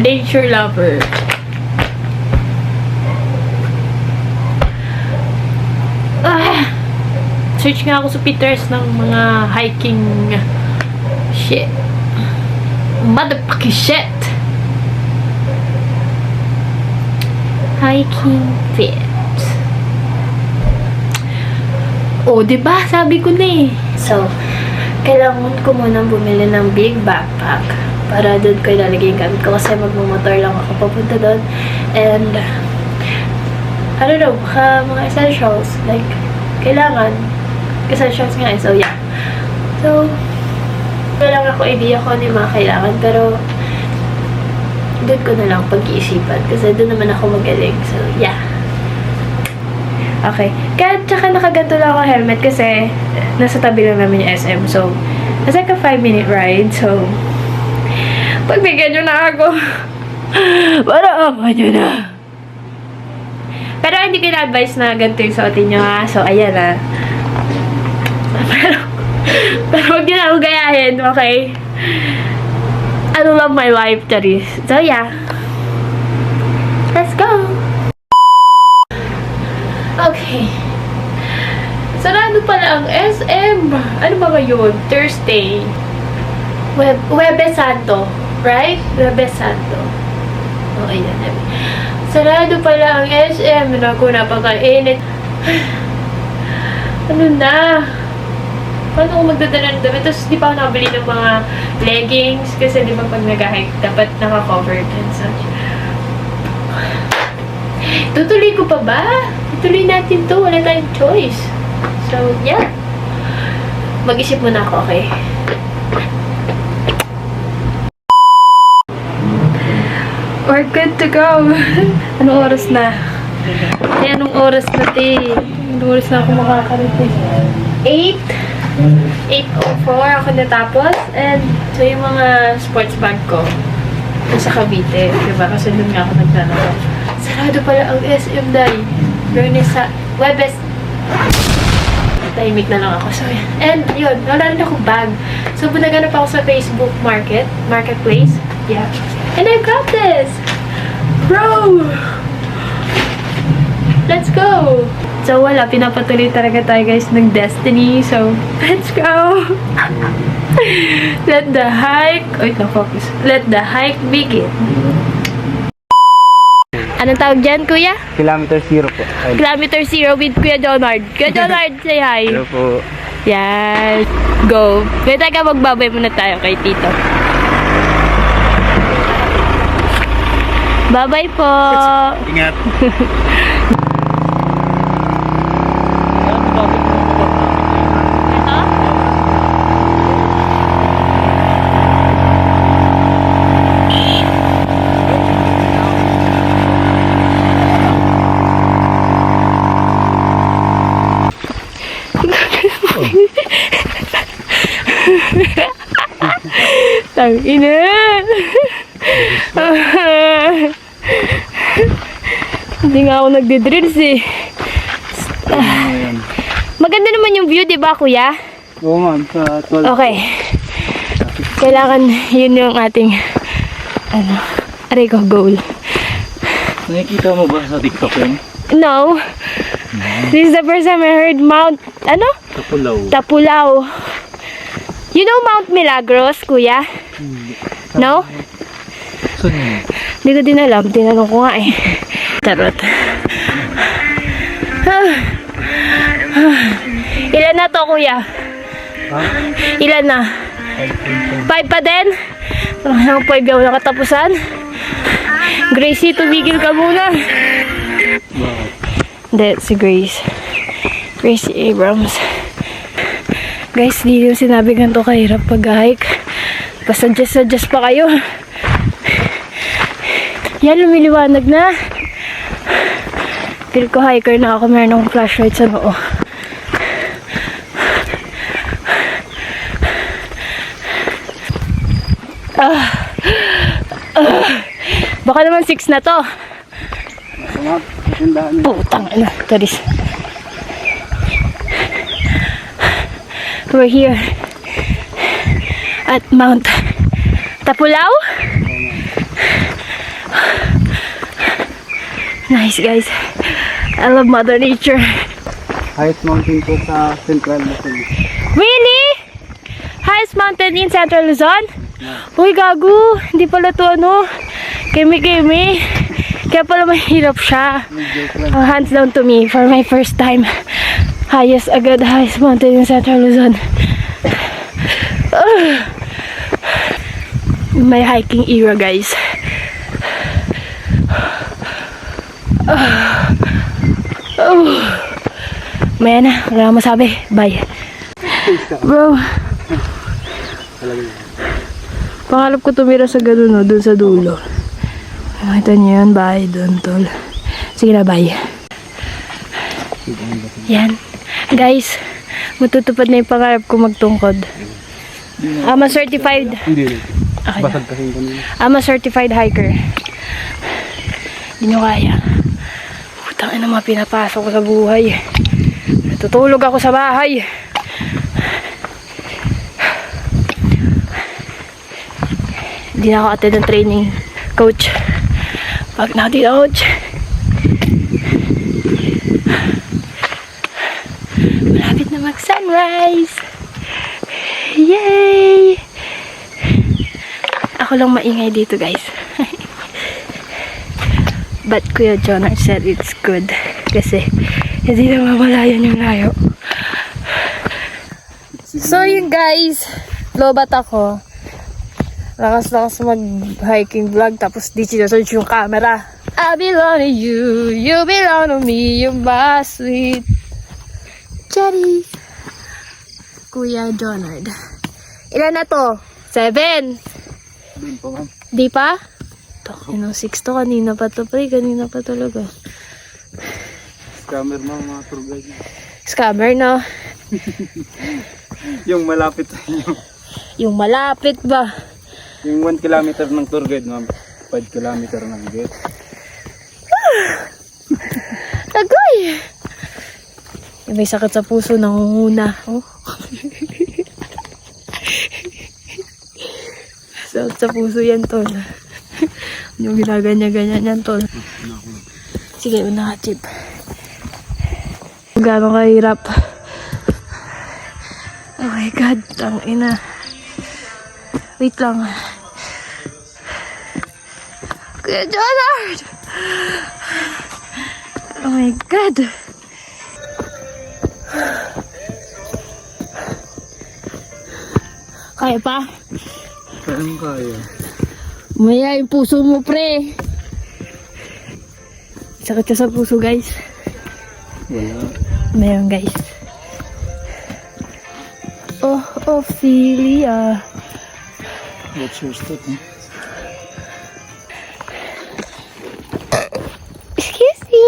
nature lover. Search nga ako sa Pinterest ng mga hiking shit. Motherfucking shit. Hiking fit. Oh, diba? Sabi ko na eh. So, kailangan ko munang bumili ng big backpack para doon ko ilalagay yung gamit ko kasi magmumotor lang ako papunta doon. And, I don't know, mga essentials. Like, kailangan. Essentials nga eh. So, yeah. So, wala lang ako idea ko ano yung mga kailangan. Pero, doon ko na lang pag-iisipan. Kasi doon naman ako magaling. So, yeah. Okay. Kaya, tsaka nakaganto lang ako helmet kasi nasa tabi lang namin yung SM. So, it's like a 5-minute ride. So, pagbigyan nyo na ako. Para ako nyo na. Pero, hindi ko na-advise na ganito yung suotin nyo ha. So, ayan ha. Pero huwag nyo na ako gayahin, okay? I love my life, Charis. So, yeah. Let's go! Okay. Sarado pala ang SM. Ano ba ngayon? Thursday. Huwebes Santo. Right? Huwebes Santo. Okay na namin. Sarado pala ang SM. Naku, napakainit. Ano na? Paano ako magdadala ng damit? Tapos, di pa ako nakabili ng mga leggings. Kasi, di ba, pag nag-hike, dapat naka-covered and such. Tutuloy ko pa ba? Tutuloy natin to. Wala tayong choice. So, yeah. Mag-isip muna ako, okay? We're good to go. Anong oras na? Ay, anong oras na, te? Anong oras na ako makakarating? 8:04 ako natapos. And, so yung mga sports bag ko nasa Cavite. Diba? Kasi doon nga ako nagtanong. Sarado pala ang SM dahil. Lunes sa Huwebes. Tahimik na lang ako. So, and, yun. Wala rin akong bag. So, bunaganap ako sa Facebook Marketplace. Yeah. And I got this! Bro! Let's go! So, wala. Pinapatuloy talaga tayo, guys, ng destiny. So, let's go! Let the hike... Wait, na-focus. Let the hike begin. Anong tawag dyan, kuya? Kilometer zero po. Kilometer zero with Kuya Jonard. Kuya Jonard, say hi. Hello po. Yan. Go. May taga magbabay muna tayo kay Tito. Bye-bye po. Ingat. Tangina. Hindi nga ako nagdi-drills eh. Maganda naman yung view, di ba, kuya? Oo ma'am, sa 12. Okay. Kailangan yun yung ating aray ko, goal. Nakikita mo ba sa TikTok yun? No. This is the first time I heard Mount, Tapulaw. Tapulaw. You know Mount Milagros, kuya? No? Saan yun? Hindi ko din alam. Tinanong ko nga eh. Charot. Ilan na to, kuya? Ilan na? 5 pa din? Ang 5 yung nakatapusan? Gracie, tumigil ka muna. Hindi, si Grace. Gracie Abrams. Guys, di yung sinabi ganito kahirap pag-hike. Pa-suggest pa kayo. Yan, lumiliwanag na. Feel ko hiker na ako. Meron akong flashlight sa noo. Baka naman 6 na to. Putang ina. Taris. We're here at Mount Tapulaw. Nice, guys. I love Mother Nature. Highest mountain po sa Central Luzon. Really? Highest mountain in Central Luzon? Uy, gago. Hindi pala to ano. Kimi-kimi. Kaya pala mahirap siya. Hands down to me for my first time. Highest mountain in Central Luzon. My hiking era, guys. Maya na, wala akong masabi. Bye. Bro. Pangalap ko tumira sa gano'n, no, dun sa dulo. Makita niyo yun, bye, dun, tol. Sige na, bye. Yan. Guys, matutupad na yung pangarap ko magtungkod. I'm a certified... Hindi. Okay na. Basag kasing kanina. I'm a certified hiker. Hindi nyo kaya. Putang ina, mga pinapasok ko sa buhay. Natutulog ako sa bahay. Hindi na ako attend ng training, coach. Pag natin, coach. Malapit na mag-sunrise. Yay! Ako lang maingay dito, guys. But Kuya Jonard said it's good. Kasi hindi na mamalayan yung layo. So yun, guys. Lobat ako. Lakas-lakas mag-hiking vlog. Tapos di sinusearch yung camera. I belong to you. You belong to me. You're my sweet Cherry. Kuya Jonard. Ilan na to? 7. Doon po, ma'am. Di pa? Ito, 6 to. Kanina pa to, pre. Kanina pa talaga. Scammer, ma'am, mga tour guide. Scammer, no? Yung malapit sa inyo. Yung malapit ba? Yung 1 kilometer ng tour guide, ma'am. 5 kilometer ng gate. Agoy! May sakit sa puso, nangunguna. Oh. Sakit sa puso yan, tol. Yung ginaganya-ganyan yan, tol. Sige, una ka, Chip. Gano'ng kahirap. Oh my God, tang ina. Wait lang. Kuya Jonard! Oh my God. Kaya pa? Saan kaya? Maya yung puso mo, pre. Sakit ka sa puso, guys. Wala. Meron, guys. Oh, Ophelia. What's your step, eh? Excuse me.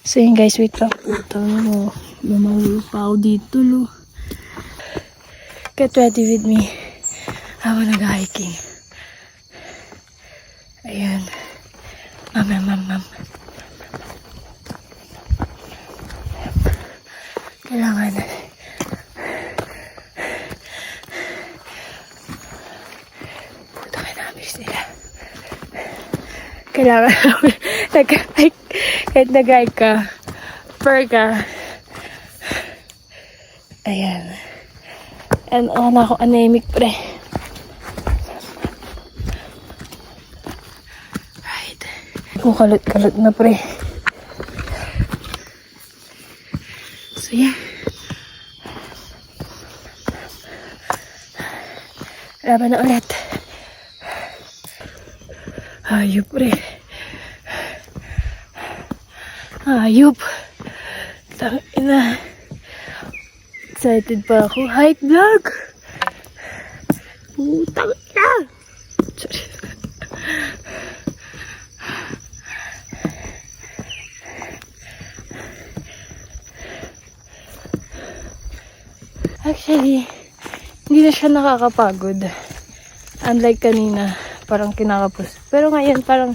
So yun, guys, wait lang. Puta mo. Mamahulog pa ako dito, lo. Get ready with me. Habang nag-hiking. Ayan. Mam. Kailangan. Puta ka namin nila. Kailangan nag-hike. Kahit nag-hike ka. Per ka. Ayan. And ako anemic, pre. Right. Kukalot-kalot na, pre. So, yeah. Laban na ulit. Hayop, pre. Hayop. Tangina. Excited pa ako. Hike vlog. Putang ina. Sorry. Actually, hindi na siya nakakapagod. Unlike kanina, parang kinakapos. Pero ngayon, parang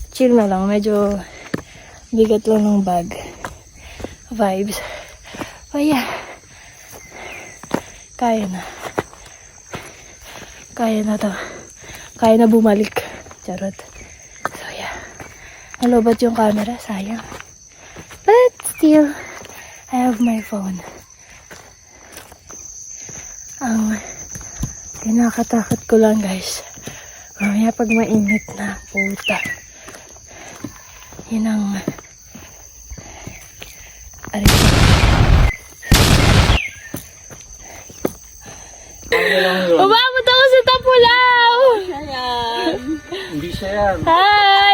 chill na lang. Medyo bigat lang ng bag. Vibes. Oh yeah. Kaya na. Kaya na to. Kaya na bumalik. Charot. So, yeah. Nalobat yung camera. Sayang. But still, I have my phone. Ang kinakatakot ko lang, guys. Mamaya pag mainit na, puta. Yun ang... Umabot ako sa Tapulaw! Hindi siya yan. Hi!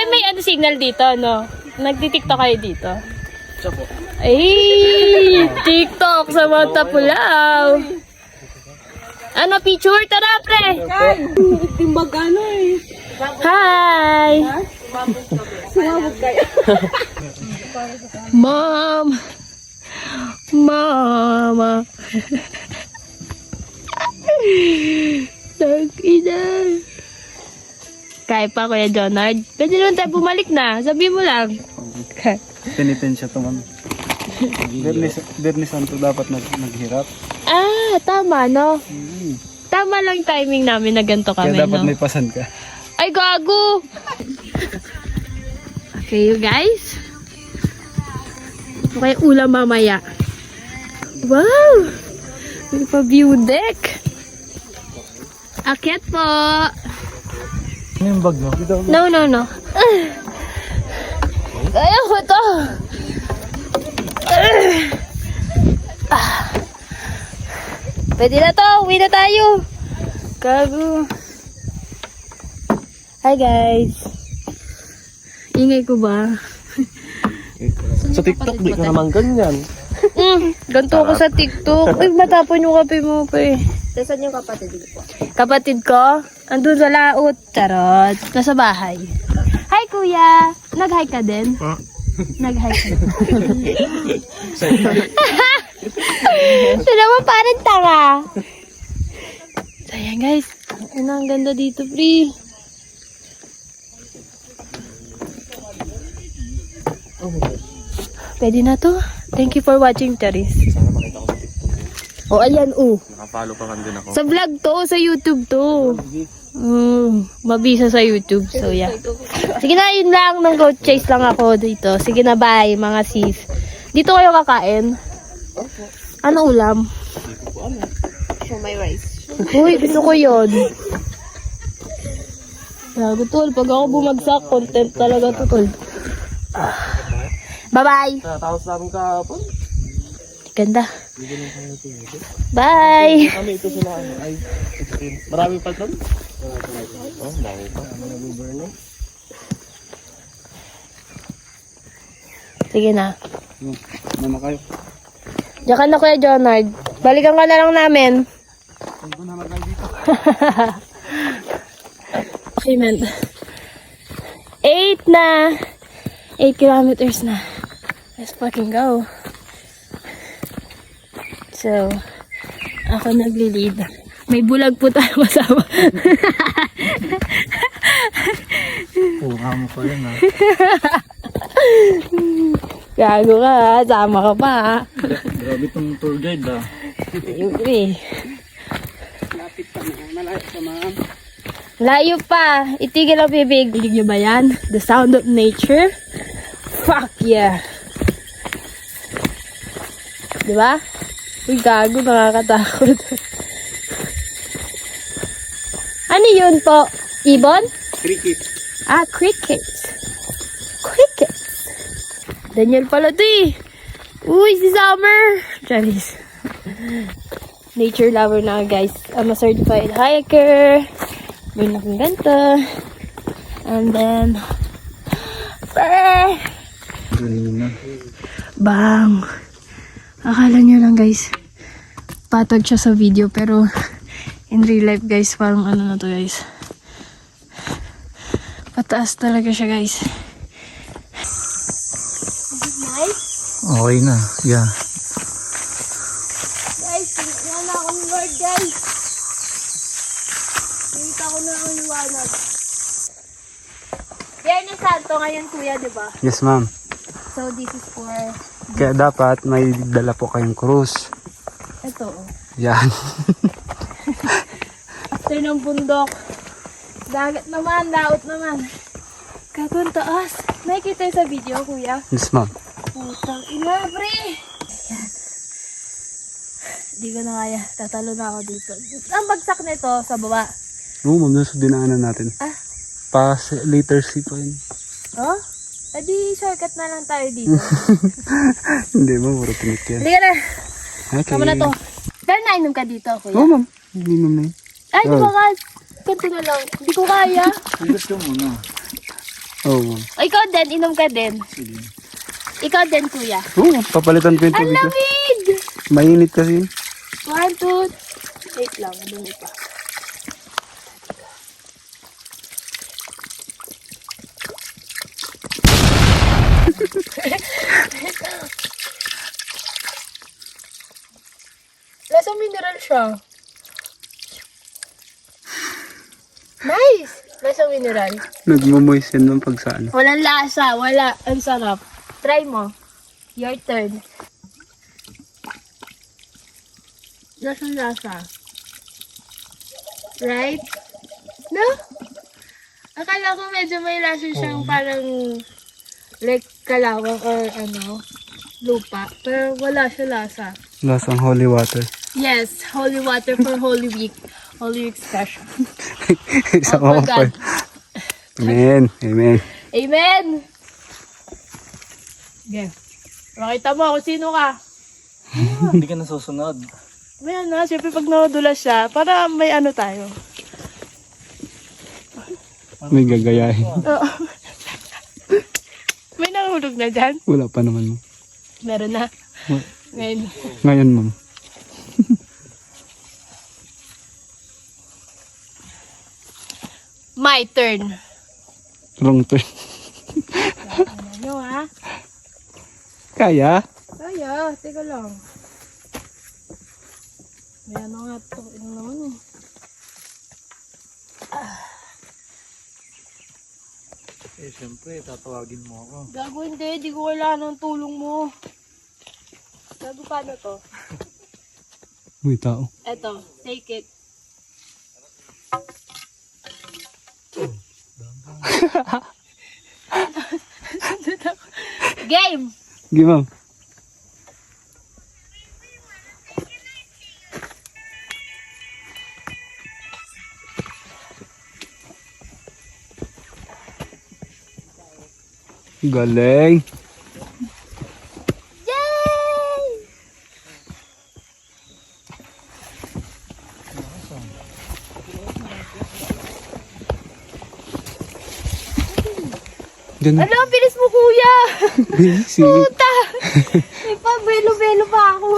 May ano signal dito, no? Nagtitiktok kayo dito? Siya po. Ay! TikTok sa mga Tapulaw! Ano, picture? Tara, pre! Timbag ano eh. Hi! Sumabog kayo. Mom! Mama! Tag-ina! Kaya pa, Kuya Jonard. Pwede naman tayo bumalik na. Sabi mo lang. Penitensya to, ma'am. Bernie Santo dapat naghirap. Ah, tama, no? Tama lang timing namin na ganito kami, Kaya dapat no? may pasan ka. Ay, gago! Okay, you guys. Okay, ulam mamaya. Wow! May pa-view deck. Akyat po. Ano yung bag mo? No. Kaya ko to. Pwede na to. Uwi na tayo. Gago. Hi guys. Ingay ko ba? Sa TikTok, di ka naman ganyan. Ganto ako sa TikTok. Ay, matapon yung kape mo pa eh. Saan yung kapatid ko? Kapatid ko, andun sa laot. Charot. Nasa bahay. Hi kuya. Nag-hi ka din? Nag-hi ka din. Ito naman parang tanga. So yan guys. Ang ganda dito, pre. Pwede na to. Thank you for watching, Charis. Sana makita ko sa TikTok. O, ayan, Nakafollow pa man din ako. Sa vlog to, sa YouTube to. Mabisa sa YouTube. So, yeah. Sige na, yun lang. Nang go chase lang ako dito. Sige na, bye, mga sis. Dito kayo kakain? Ano ulam? Show my rice. Uy, gusto ko yun. Gago, tol. Pag ako bumagsak, content talaga to, tol. Bye-bye. Natapos namin kahapon. Ganda. Bye. Kami ito sila. Ay, marami pa doon. Oh, dami pa. Ano nag-burn eh? Sige na. Mama kayo. Diyan ka na, Kuya Jonard. Balikan ka na lang namin. Okay, man. 8 na. 8 kilometers na. Let's fucking go. So, ako nagli-lead. May bulag po tayo kasama. Puha mo pa yun, ha? Gago ka, ha? Sama ka pa, ha? Grabe tong tour guide, ha? Siyempre. Lapit pa na. Malayo pa ma'am. Layo pa. Itigil ang bibig. Dinig nyo ba yan? The sound of nature? Fuck yeah. Diba? Uy, gago. Nakakatakot. Ano yun po? Ibon? Cricket. Ah, crickets. Crickets. Daniel pala to eh. Uy, si Summer. Charis. Nature lover na guys. I'm a certified hiker. May nakang ganito. And then, bang! Akala nyo lang guys, patag siya sa video pero in real life guys, parang ano na to guys. Pataas talaga siya guys. Okay na, yeah. Guys, pinagyan na ako ni Lord guys. Pinita ko na ang liwanag. Biyernes Santo ngayon kuya, diba? Yes, ma'am. So this is for, Kaya dapat may dala po kayong krus. ito. Yan. After ng bundok, Dagat naman, laot naman. Gagawin taas. Nakikita yung sa video, kuya. Yes, ma'am. Putang ina, pre! Hindi ko na kaya. Tatalo na ako dito. Ang bagsak nito sa baba. Oo, ma'am. Nasa dinaanan natin. Ah. Later C pa yun. Oh? Edi, shortcut na lang tayo dito. Hindi, ma'am. Puro tinik yan. Hindi ka na. Okay. Tama na to. Pero nainom ka dito, kuya. Oo, ma'am. Hindi, ma'am na yun. Ay, di ba ka? Ganito na lang. Hindi ko kaya. Gusto mo na. Oo, ma'am. O, ikaw din. Inom ka din. Sige. Ikaw din, kuya. Oo, papalitan ko yung Ang tubig ko. lamig! Mainit kasi. 1, 2, wait lang. Dumi pa. Lasa mineral siya. Nice! Lasa mineral. Nagmumoist yan ma'am pag saan. Walang lasa. Wala. Ang sarap. Try mo. Your turn. Lasang lasa. Right? No? Akala ko medyo may lasa siyang parang like kalawang or ano, lupa. Pero wala siya lasa. Lasang holy water. Yes, holy water for Holy Week. Holy Week special. Isang Oh my offer. God. Amen. Amen. Amen! Okay. Makita mo kung sino ka. Hindi ka nasusunod. May ano, syempre pag nadulas siya, para may ano tayo. May gagayahin. Oo. May nahulog na dyan? Wala pa naman mo. Meron na. Ngayon. Ngayon ma'am. My turn. Wrong turn. Ano ha? Kaya? Kaya, teka lang. May ano nga ito. Ano naman eh. Eh, syempre, tatawagin mo ako. Gago hindi. Di ko kailangan ng tulong mo. Gago paano to? May tao. Eto, take it. Game! Sige ma'am. Galing. Yay! Diyan. Ano, ang bilis mo kuya! Si Puta! May pa, belo-belo pa ako.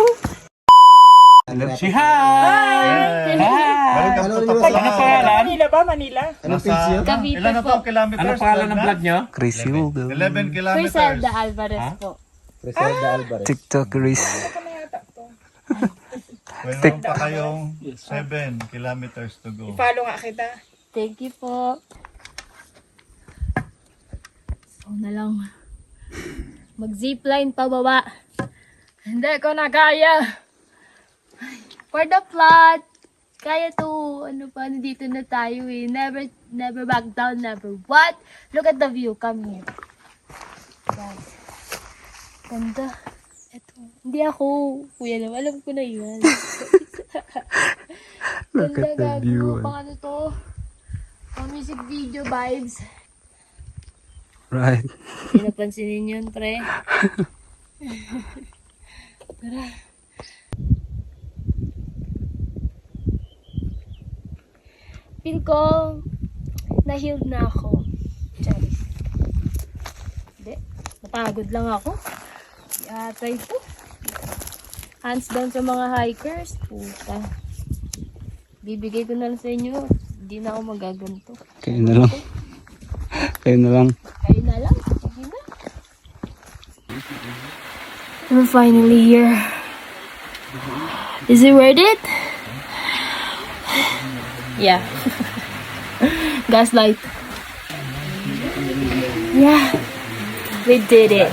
Si Hi! Ano pangalan? Manila ba? Manila? Anong page yun? Cavite Ilan na po. to kilometers? Ano pangalan ng vlog nyo? Crazy mo. 11 kilometers. Criselda Alvarez po. TikTok Chris. Mayroon pa kayong 7 kilometers to go. Follow nga kita. Thank you po. So na lang. Mag-zipline pababa. Hindi ko na kaya. For the plot. Kaya to. Ano pa, nandito na tayo eh. Never back down, never what? Look at the view. Come here. Guys. Ganda. Eto. Hindi ako. Kuya naman. Alam ko na yun. Look at the view. Pang ano to? Pang music video vibes. Right. Pinapansinin yun, pre. Tara. Feel ko na-healed na ako. Charis. Hindi. Napagod lang ako. Try po. Hands down sa mga hikers. Puta. Bibigay ko na lang sa inyo. Hindi na ako magaganto. Kayo na lang. Kayo na lang. Kayo na lang. Sige na. I'm finally here. Is it worth it? Yeah. Gaslight. Yeah. We did it.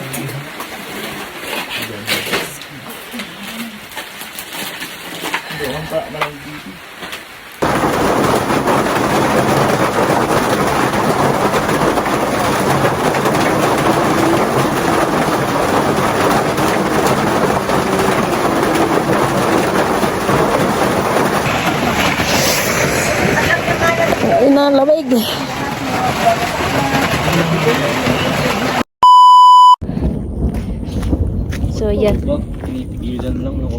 So, yan. Wag, pinipigilan lang ako.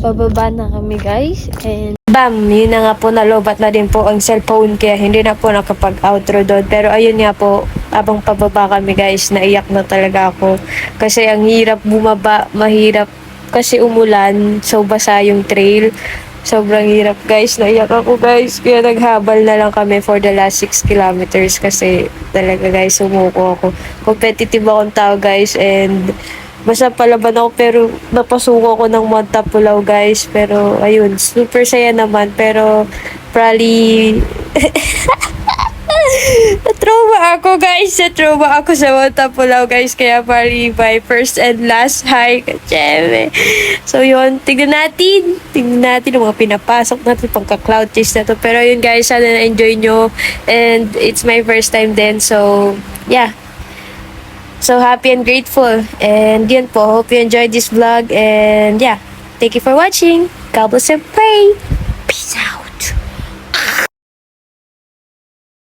Pababa na kami guys. And bam! Yun na nga po, nalobat na din po ang cellphone kaya hindi na po nakapag-outro doon. Pero ayun nga po, abang pababa kami guys, naiyak na talaga ako. Kasi ang hirap bumaba, mahirap kasi umulan, so basa yung trail. Sobrang hirap guys, naiyak ako guys. Kaya naghabal na lang kami for the last 6 kilometers kasi talaga guys, sumuko ako. Competitive akong tao guys and basta palaban ako pero napasuko ako ng Mount Tapulaw guys. Pero ayun, super saya naman pero probably na-trauma ako guys. Na-trauma ako sa Mount Tapulaw guys. Kaya probably my first and last hike. Siyempre. So yun, tignan natin. Tignan natin ang mga pinapasok natin pagka-cloud chase na to. Pero yun guys, sana na-enjoy nyo. And it's my first time din. So yeah. So happy and grateful. And yun po, hope you enjoyed this vlog. And yeah, thank you for watching. God bless and pray. Peace out.